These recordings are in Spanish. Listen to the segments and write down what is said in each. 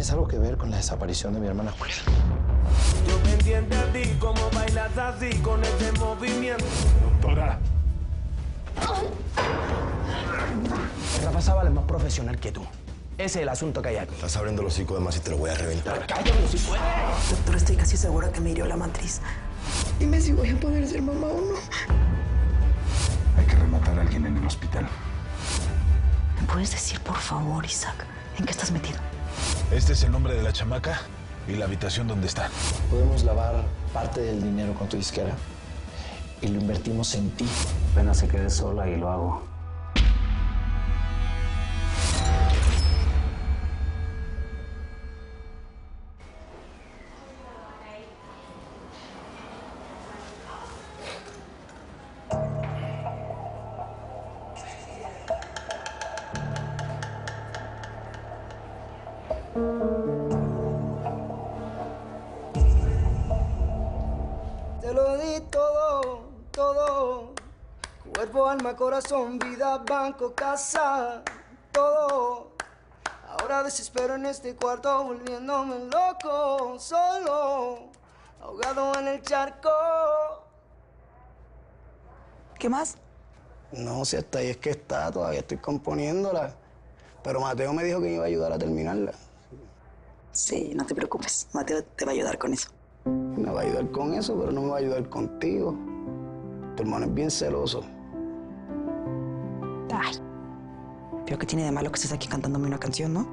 ¿Tienes algo que ver con la desaparición de mi hermana Julia? Yo me entiendo a ti, como bailas así, con ese movimiento. Doctora. Rafa Zavala es más profesional que tú. Ese es el asunto que hay aquí. Estás abriendo los hocico de más y te lo voy a reventar. ¡Cállate, si puedes! Doctor, estoy casi segura que me hirió la matriz. Dime si voy a poder ser mamá o no. Hay que rematar a alguien en el hospital. ¿Me puedes decir, por favor, Isaac, en qué estás metido? Este es el nombre de la chamaca y la habitación donde está. Podemos lavar parte del dinero con tu disquera y lo invertimos en ti. Apenas se quede sola y lo hago. Te lo di todo, todo. Cuerpo, alma, corazón, vida, banco, casa, todo. Ahora desespero en este cuarto, volviéndome loco, solo, ahogado en el charco. ¿Qué más? No, si hasta ahí es que está, todavía estoy componiéndola. Pero Mateo me dijo que me iba a ayudar a terminarla. Sí, no te preocupes. Mateo te va a ayudar con eso. Me va a ayudar con eso, pero no me va a ayudar contigo. Tu hermano es bien celoso. Ay. Pero ¿qué tiene de malo que estés aquí cantándome una canción, no?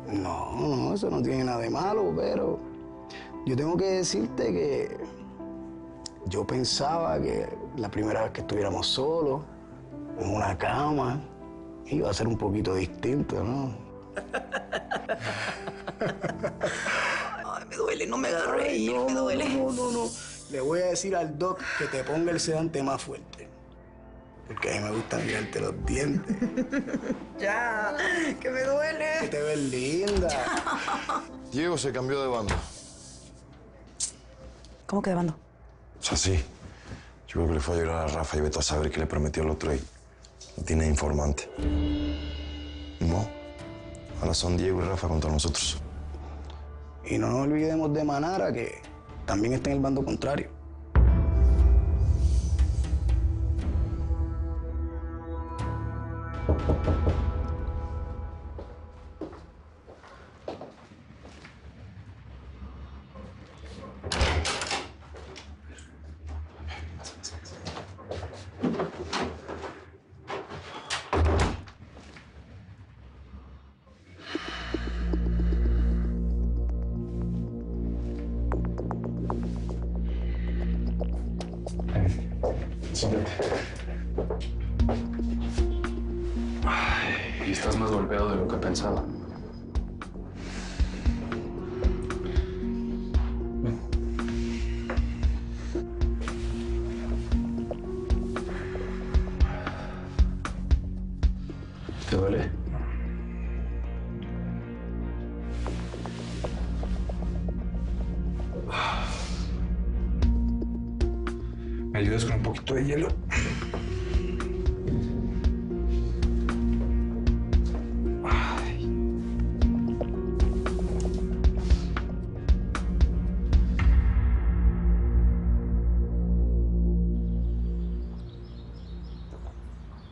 No, eso no tiene nada de malo, pero yo tengo que decirte que yo pensaba que la primera vez que estuviéramos solos, en una cama, iba a ser un poquito distinto, ¿no? Ay, me duele, no me hagas reír, me duele. No. Le voy a decir al doc que te ponga el sedante más fuerte. Porque a mí me gusta mirarte los dientes. Ya, que me duele. Que te ves linda. Diego se cambió de bando. ¿Cómo que de bando? O sea, sí. Yo creo que le fue a llorar a Rafa y vete a saber qué le prometió el otro y lo tiene de informante. No. Ahora son Diego y Rafa contra nosotros. Y no nos olvidemos de Manara, que también está en el bando contrario. Y estás más golpeado de lo que pensaba. ¿Te duele? ¿Me ayudas con un poquito de hielo?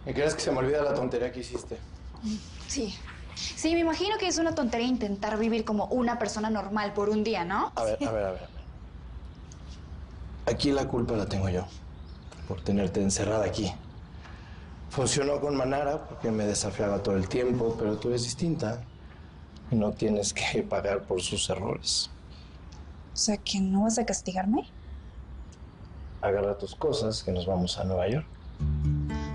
¿Y crees que se me olvida la tontería que hiciste? Sí. Sí, me imagino que es una tontería intentar vivir como una persona normal por un día, ¿no? A ver. Aquí la culpa la tengo yo, por tenerte encerrada aquí. Funcionó con Manara porque me desafiaba todo el tiempo, pero tú eres distinta y no tienes que pagar por sus errores. O sea, ¿que no vas a castigarme? Agarra tus cosas, que nos vamos a Nueva York.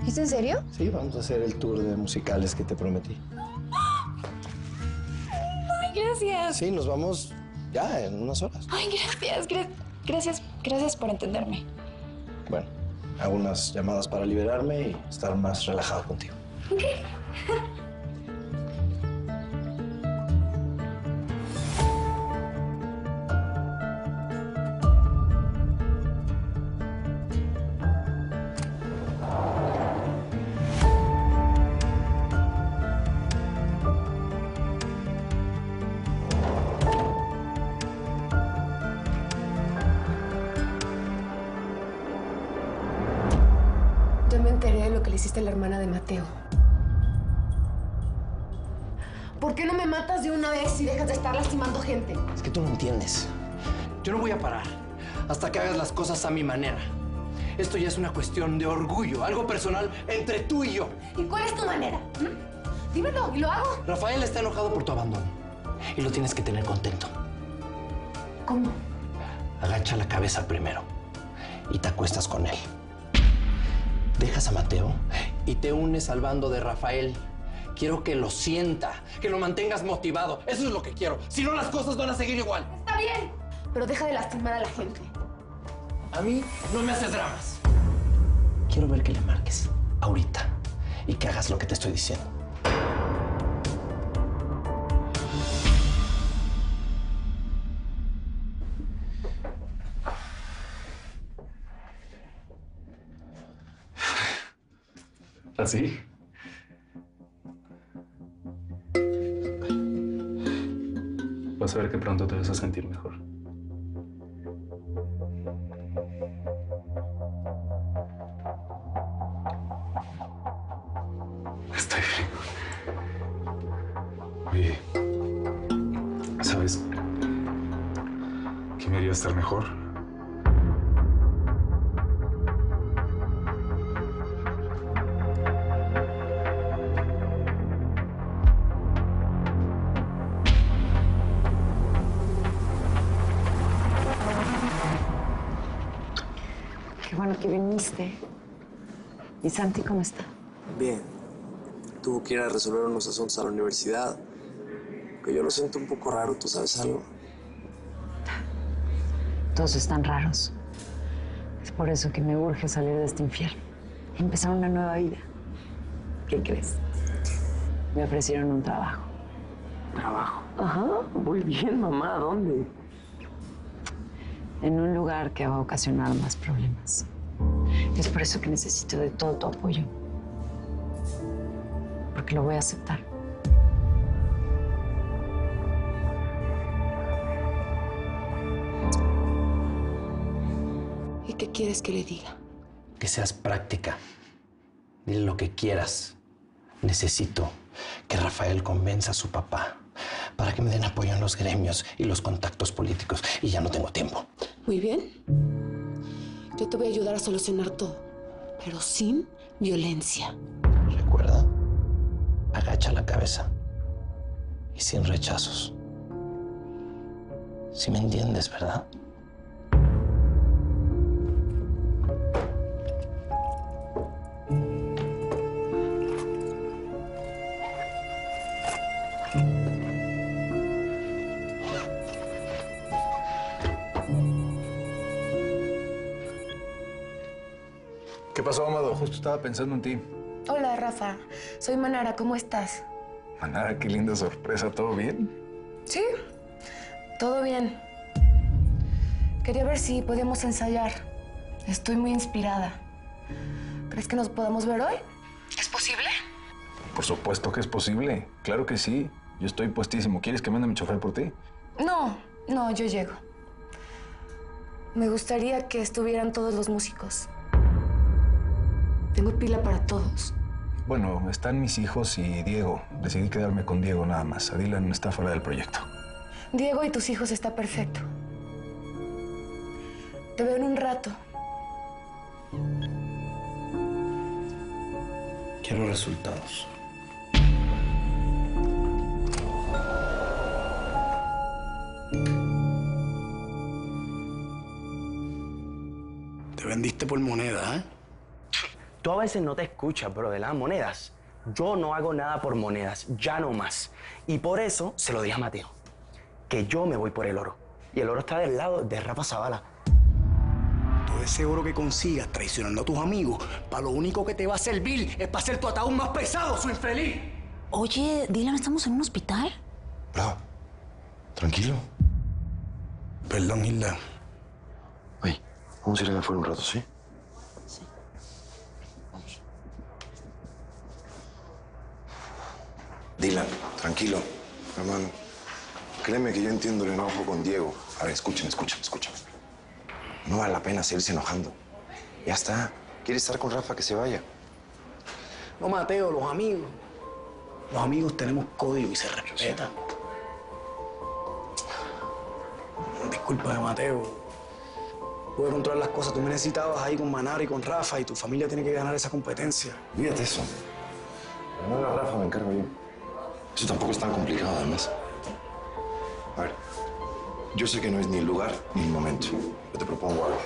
¿Es en serio? Sí, vamos a hacer el tour de musicales que te prometí. Ay, gracias. Sí, nos vamos ya en unas horas. Ay, gracias por entenderme. Bueno, hago unas llamadas para liberarme y estar más relajado contigo. Ok. le hiciste a la hermana de Mateo. ¿Por qué no me matas de una vez y dejas de estar lastimando gente? Es que tú no entiendes. Yo no voy a parar hasta que hagas las cosas a mi manera. Esto ya es una cuestión de orgullo, algo personal entre tú y yo. ¿Y cuál es tu manera? Dímelo y lo hago. Rafael está enojado por tu abandono y lo tienes que tener contento. ¿Cómo? Agacha la cabeza primero y te acuestas con él. Dejas a Mateo y te unes al bando de Rafael. Quiero que lo sienta, que lo mantengas motivado. Eso es lo que quiero. Si no, las cosas van a seguir igual. Está bien, pero deja de lastimar a la gente. A mí no me haces dramas. Quiero ver que le marques ahorita y que hagas lo que te estoy diciendo. ¿Así? Vas a ver que pronto te vas a sentir mejor. Estoy frío. Oye, ¿sabes qué me haría estar mejor? Qué bueno que viniste. ¿Y Santi cómo está? Bien. Tuvo que ir a resolver unos asuntos a la universidad. Que yo lo siento un poco raro, ¿tú sabes algo? Todos están raros. Es por eso que me urge salir de este infierno y empezar una nueva vida. ¿Qué crees? Me ofrecieron un trabajo. ¿Trabajo? Ajá, muy bien, mamá. ¿Dónde? En un lugar que va a ocasionar más problemas. Es por eso que necesito de todo tu apoyo. Porque lo voy a aceptar. ¿Y qué quieres que le diga? Que seas práctica. Dile lo que quieras. Necesito que Rafael convenza a su papá para que me den apoyo en los gremios y los contactos políticos. Y ya no tengo tiempo. Muy bien. Yo te voy a ayudar a solucionar todo, pero sin violencia. Recuerda, agacha la cabeza y sin rechazos. ¿Sí me entiendes, verdad? ¿Qué pasó, Amado? Justo estaba pensando en ti. Hola, Rafa. Soy Manara. ¿Cómo estás? Manara, qué linda sorpresa. ¿Todo bien? Sí, todo bien. Quería ver si podíamos ensayar. Estoy muy inspirada. ¿Crees que nos podamos ver hoy? ¿Es posible? Por supuesto que es posible. Claro que sí. Yo estoy puestísimo. ¿Quieres que mande mi chofer por ti? No, yo llego. Me gustaría que estuvieran todos los músicos. Tengo pila para todos. Bueno, están mis hijos y Diego. Decidí quedarme con Diego nada más. Adilan está fuera del proyecto. Diego y tus hijos está perfecto. Te veo en un rato. Quiero resultados. Te vendiste por moneda, ¿eh? Tú a veces no te escuchas, bro, de las monedas. Yo no hago nada por monedas, ya no más. Y por eso se lo dije a Mateo, que yo me voy por el oro. Y el oro está del lado de Rafa Zavala. Todo ese oro que consigas traicionando a tus amigos, para lo único que te va a servir es para hacer tu ataúd más pesado, su infeliz. Oye, Dylan, ¿estamos en un hospital? Bravo. Tranquilo. Perdón, Hilda. Oye, vamos a ir allá afuera un rato, ¿sí? Dylan, tranquilo, hermano. Créeme que yo entiendo el enojo con Diego. A ver, escúchame. No vale la pena seguirse enojando. Ya está. ¿Quiere estar con Rafa? Que se vaya. No, Mateo, los amigos. Los amigos tenemos código y se respetan. Discúlpame, Mateo. Pude controlar las cosas. Tú me necesitabas ahí con Manara y con Rafa y tu familia tiene que ganar esa competencia. Olvídate eso. Ganar a Rafa me encargo yo. Eso tampoco es tan complicado, además. A ver, yo sé que no es ni el lugar ni el momento. Yo te propongo algo.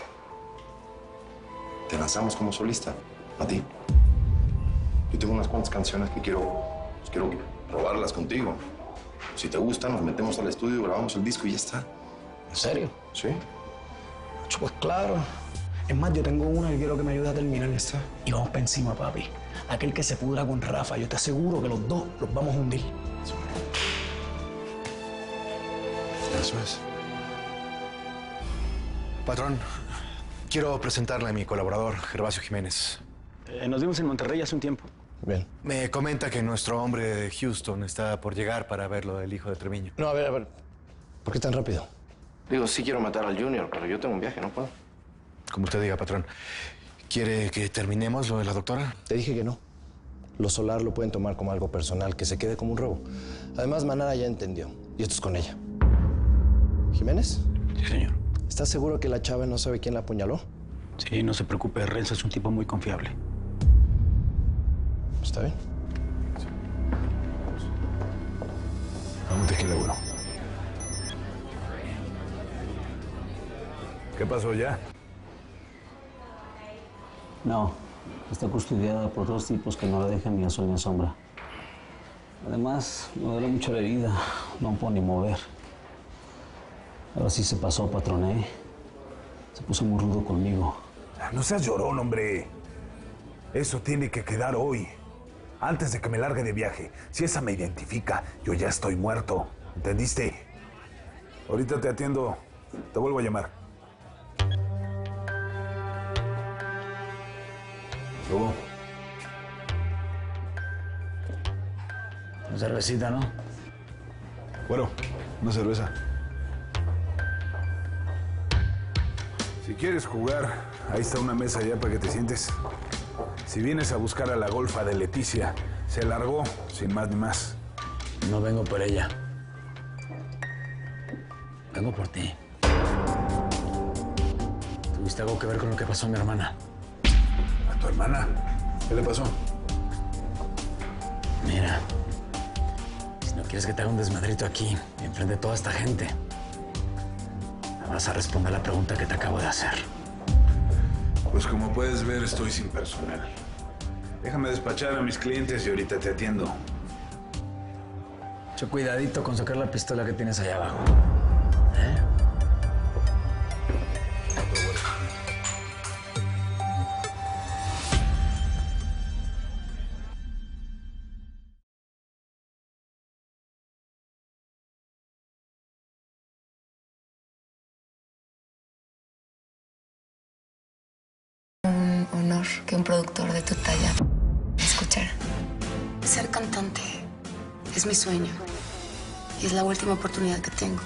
Te lanzamos como solista, a ti. Yo tengo unas cuantas canciones que quiero probarlas contigo. Si te gustan, nos metemos al estudio, grabamos el disco y ya está. ¿En serio? Sí. Pues claro. Es más, yo tengo una que quiero que me ayude a terminar. ¿Está? Y vamos para encima, papi. Aquel que se pudra con Rafa, yo te aseguro que los dos los vamos a hundir. Eso es. Patrón, quiero presentarle a mi colaborador, Gervasio Jiménez. Nos vimos en Monterrey hace un tiempo. Bien. Me comenta que nuestro hombre de Houston está por llegar para ver lo del hijo de Treviño. No, a ver. ¿Por qué tan rápido? Digo, sí quiero matar al Junior, pero yo tengo un viaje, no puedo. Como usted diga, patrón. ¿Quiere que terminemos lo de la doctora? Te dije que no. Lo solar lo pueden tomar como algo personal, que se quede como un robo. Además, Manara ya entendió, y esto es con ella. ¿Jiménez? Sí, señor. ¿Estás seguro que la chava no sabe quién la apuñaló? Sí, no se preocupe. Renzo es un tipo muy confiable. ¿Está bien? Vamos, tequila, bueno. ¿Qué pasó ya? No, está custodiada por dos tipos que no la dejan ni a sol ni a sombra. Además, me duele mucho la herida, no puedo ni mover. Ahora sí se pasó, patrón, ¿eh? Se puso muy rudo conmigo. No seas llorón, hombre. Eso tiene que quedar hoy, antes de que me largue de viaje. Si esa me identifica, yo ya estoy muerto. ¿Entendiste? Ahorita te atiendo. Te vuelvo a llamar. ¿Tú? Una cervecita, ¿no? Bueno, una cerveza. Si quieres jugar, ahí está una mesa ya para que te sientes. Si vienes a buscar a la golfa de Leticia, se largó, sin más ni más. No vengo por ella. Vengo por ti. ¿Tuviste algo que ver con lo que pasó a mi hermana? ¿A tu hermana? ¿Qué le pasó? Mira, si no quieres que te haga un desmadrito aquí, enfrente de toda esta gente, me vas a responder la pregunta que te acabo de hacer. Pues como puedes ver, estoy sin personal. Déjame despachar a mis clientes y ahorita te atiendo. Mucho cuidadito con sacar la pistola que tienes allá abajo. Un honor que un productor de tu talla me escuchara. Ser cantante es mi sueño y es la última oportunidad que tengo.